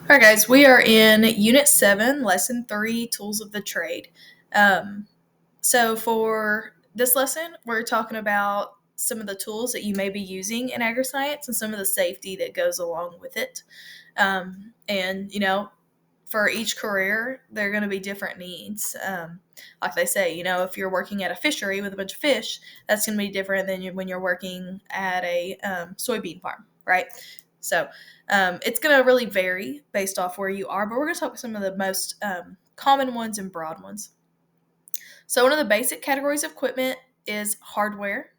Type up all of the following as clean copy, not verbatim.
All right, guys, we are in Unit 7, Lesson 3, Tools of the Trade. Um, so, for this lesson, we're talking about some of the tools that you may be using in agri-science and some of the safety that goes along with it. And for each career, there are going to be different needs. Like they say, if you're working at a fishery with a bunch of fish, that's going to be different than when you're working at a soybean farm, right? So it's going to really vary based off where you are, but we're going to talk about some of the most common ones and broad ones. So one of the basic categories of equipment is hardware.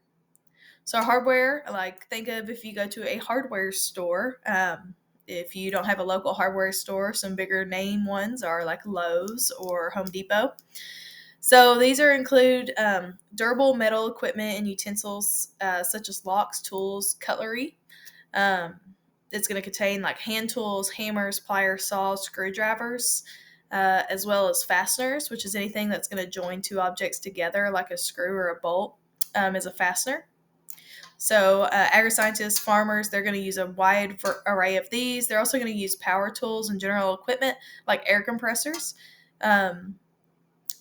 So hardware, like think of if you go to a hardware store. If you don't have a local hardware store, some bigger name ones are like Lowe's or Home Depot. So these include durable metal equipment and utensils such as locks, tools, cutlery. Um, it's going to contain like hand tools, hammers, pliers, saws, screwdrivers, as well as fasteners, which is anything that's going to join two objects together, like a screw or a bolt, is a fastener. So, agri-scientists, farmers, they're going to use a wide array of these. They're also going to use power tools and general equipment like air compressors. Um,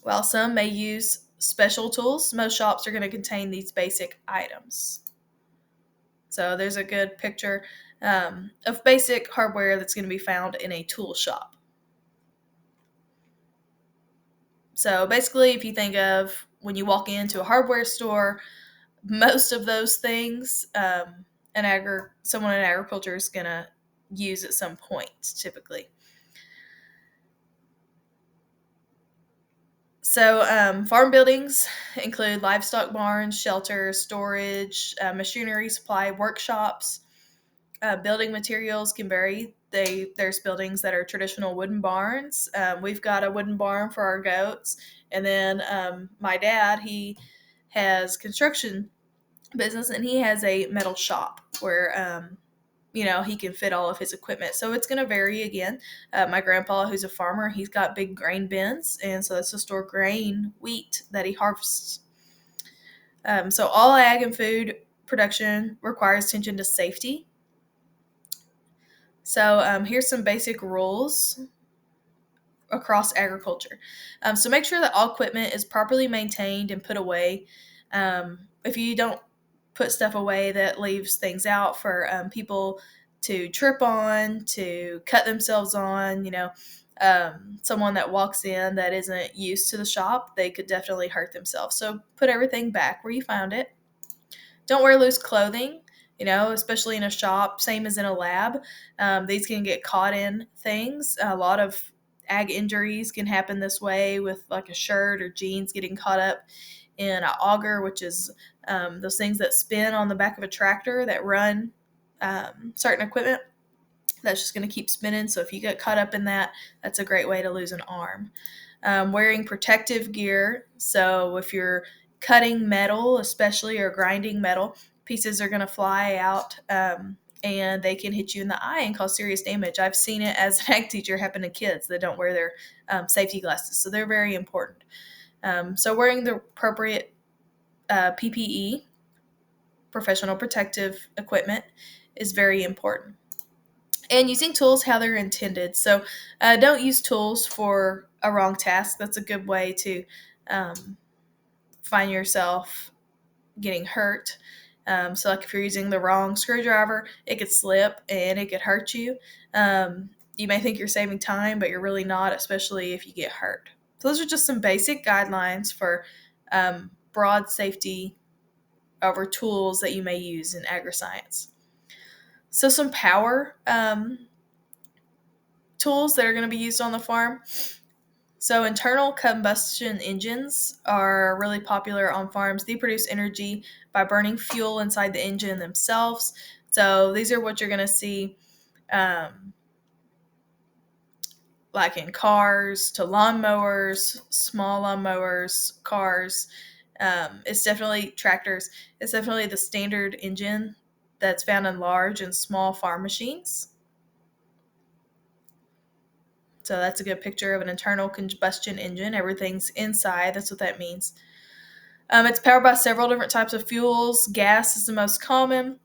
while some may use special tools, most shops are going to contain these basic items. So, there's a good picture of basic hardware that's going to be found in a tool shop. So, basically, if you think of when you walk into a hardware store, most of those things someone in agriculture is going to use at some point typically. So farm buildings include livestock barns, shelters, storage, machinery supply, workshops. Building materials can vary. There's buildings that are traditional wooden barns. We've got a wooden barn for our goats, and then my dad, he has construction business, and he has a metal shop where he can fit all of his equipment. So it's going to vary again. My grandpa, who's a farmer, he's got big grain bins, and so that's to store grain, wheat that he harvests. So all ag and food production requires attention to safety. So here's some basic rules across agriculture. So make sure that all equipment is properly maintained and put away. If you don't put stuff away, that leaves things out for people to trip on, to cut themselves on. Someone that walks in that isn't used to the shop, they could definitely hurt themselves. So put everything back where you found it. Don't wear loose clothing, especially in a shop, same as in a lab. These can get caught in things. A lot of ag injuries can happen this way with like a shirt or jeans getting caught up in an auger, which is those things that spin on the back of a tractor that run certain equipment. That's just going to keep spinning. So if you get caught up in that, that's a great way to lose an arm. Wearing protective gear. So if you're cutting metal, especially, or grinding metal, pieces are going to fly out and they can hit you in the eye and cause serious damage. I've seen it as an ag teacher happen to kids that don't wear their safety glasses. So they're very important. So wearing the appropriate PPE, professional protective equipment, is very important. And using tools how they're intended. So don't use tools for a wrong task. That's a good way to find yourself getting hurt. So like if you're using the wrong screwdriver, it could slip and it could hurt you. You may think you're saving time, but you're really not, especially if you get hurt. So those are just some basic guidelines for broad safety over tools that you may use in agri-science. So some power tools that are going to be used on the farm. So internal combustion engines are really popular on farms. They produce energy by burning fuel inside the engine themselves. So these are what you're going to see like in cars, to lawnmowers, small lawnmowers, cars. It's definitely tractors. It's definitely the standard engine that's found in large and small farm machines. So that's a good picture of an internal combustion engine. Everything's inside. That's what that means. It's powered by several different types of fuels. Gas is the most common.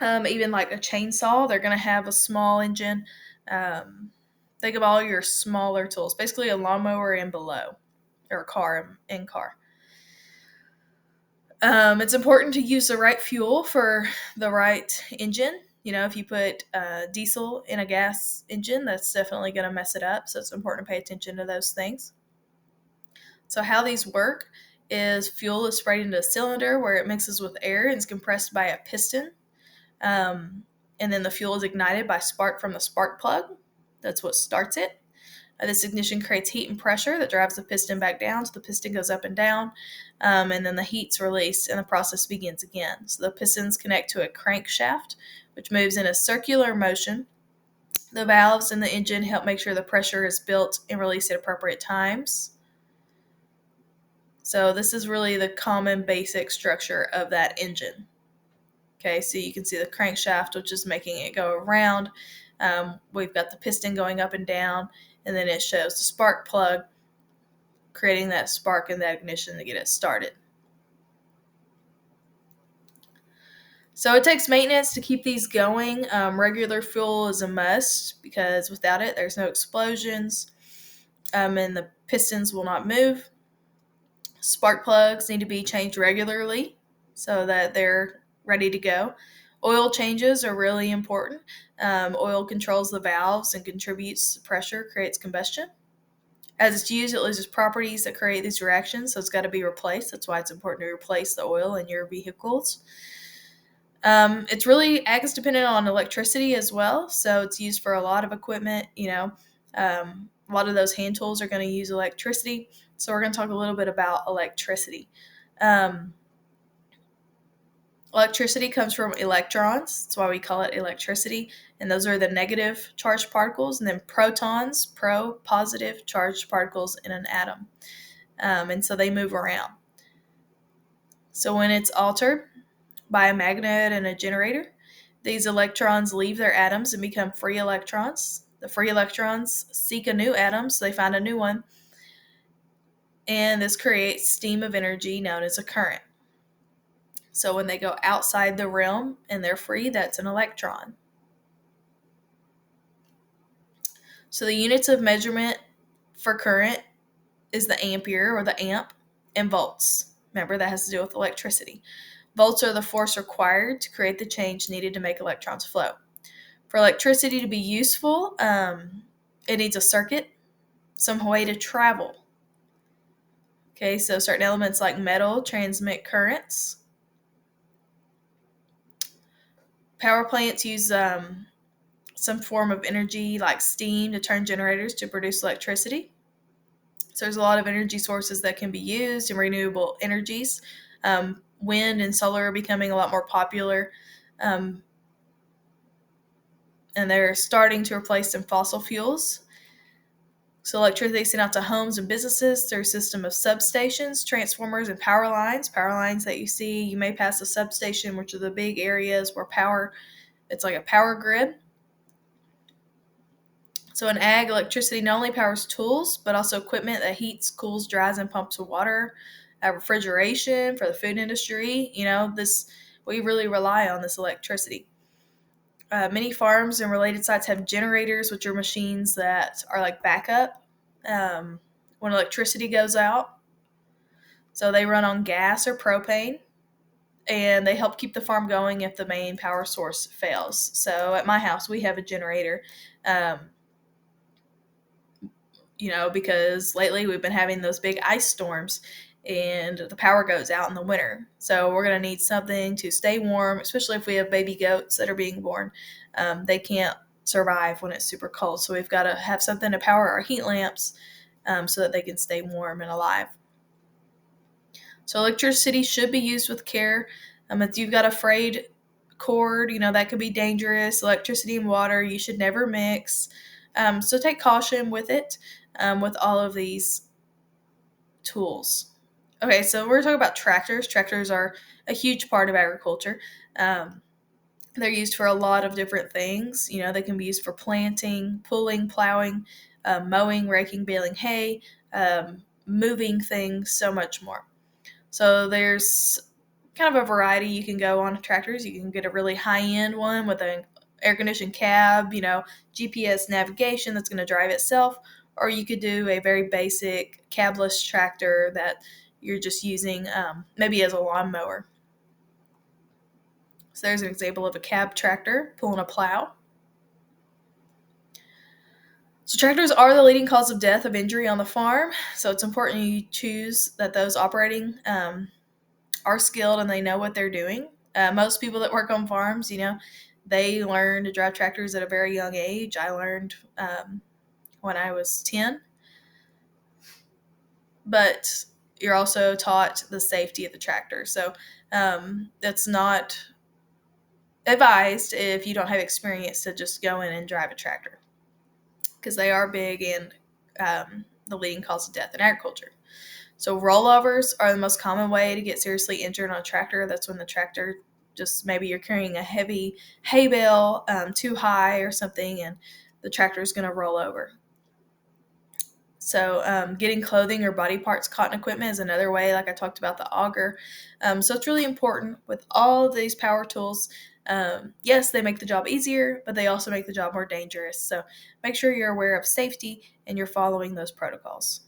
Even like a chainsaw, they're going to have a small engine. Um, Think of all your smaller tools, basically a lawnmower and below, or a car in car. It's important to use the right fuel for the right engine. If you put diesel in a gas engine, that's definitely going to mess it up. So it's important to pay attention to those things. So how these work is fuel is sprayed into a cylinder where it mixes with air and is compressed by a piston. Um, and then the fuel is ignited by spark from the spark plug. That's what starts it. This ignition creates heat and pressure that drives the piston back down, so the piston goes up and down, and then the heat's released and the process begins again. So the pistons connect to a crankshaft, which moves in a circular motion. The valves in the engine help make sure the pressure is built and released at appropriate times. So this is really the common basic structure of that engine. Okay, so you can see the crankshaft, which is making it go around. We've got the piston going up and down, and then it shows the spark plug creating that spark and that ignition to get it started. So it takes maintenance to keep these going. Regular fuel is a must because without it, there's no explosions, and the pistons will not move. Spark plugs need to be changed regularly so that they're ready to go. Oil changes are really important. Oil controls the valves and contributes to pressure, creates combustion. As it's used, it loses properties that create these reactions, so it's got to be replaced. That's why it's important to replace the oil in your vehicles. It's really acts dependent on electricity as well, so it's used for a lot of equipment. A lot of those hand tools are going to use electricity, so we're going to talk a little bit about electricity. Um, Electricity comes from electrons. That's why we call it electricity. And those are the negative charged particles. And then protons, positive charged particles in an atom. And so they move around. So when it's altered by a magnet and a generator, these electrons leave their atoms and become free electrons. The free electrons seek a new atom, so they find a new one. And this creates stream of energy known as a current. So when they go outside the realm and they're free, that's an electron. So the units of measurement for current is the ampere or the amp and volts. Remember, that has to do with electricity. Volts are the force required to create the change needed to make electrons flow. For electricity to be useful, it needs a circuit, some way to travel. Okay, so certain elements like metal transmit currents. Power plants use some form of energy like steam to turn generators to produce electricity. So there's a lot of energy sources that can be used in renewable energies. Wind and solar are becoming a lot more popular, and they're starting to replace some fossil fuels. So electricity is sent out to homes and businesses through a system of substations, transformers, and power lines. Power lines that you see, you may pass a substation, which are the big areas where it's like a power grid. So in ag, electricity not only powers tools, but also equipment that heats, cools, dries, and pumps water. Refrigeration for the food industry. We really rely on this electricity. Many farms and related sites have generators, which are machines that are like backup when electricity goes out. So they run on gas or propane, and they help keep the farm going if the main power source fails. So at my house, we have a generator. Because lately we've been having those big ice storms and the power goes out in the winter. So we're going to need something to stay warm, especially if we have baby goats that are being born. They can't survive when it's super cold. So we've got to have something to power our heat lamps so that they can stay warm and alive. So electricity should be used with care. If you've got a frayed cord, that could be dangerous. Electricity and water, you should never mix. So take caution with it, with all of these tools. Okay, so we're talking about tractors. Tractors are a huge part of agriculture. They're used for a lot of different things. They can be used for planting, pulling, plowing, mowing, raking, baling hay, moving things, so much more. So there's kind of a variety you can go on tractors. You can get a really high-end one with a air conditioned cab, GPS navigation that's going to drive itself, or you could do a very basic cabless tractor that you're just using maybe as a lawnmower. So there's an example of a cab tractor pulling a plow. So tractors are the leading cause of death of injury on the farm. So it's important you choose that those operating are skilled and they know what they're doing. Most people that work on farms, they learn to drive tractors at a very young age. I learned when I was 10. But you're also taught the safety of the tractor. So that's not advised if you don't have experience to just go in and drive a tractor because they are big and the leading cause of death in agriculture. So rollovers are the most common way to get seriously injured on a tractor. That's when the tractor just maybe you're carrying a heavy hay bale too high or something, and the tractor is going to roll over. So getting clothing or body parts caught in equipment is another way, like I talked about the auger. So it's really important with all of these power tools. Yes, they make the job easier, but they also make the job more dangerous. So make sure you're aware of safety and you're following those protocols.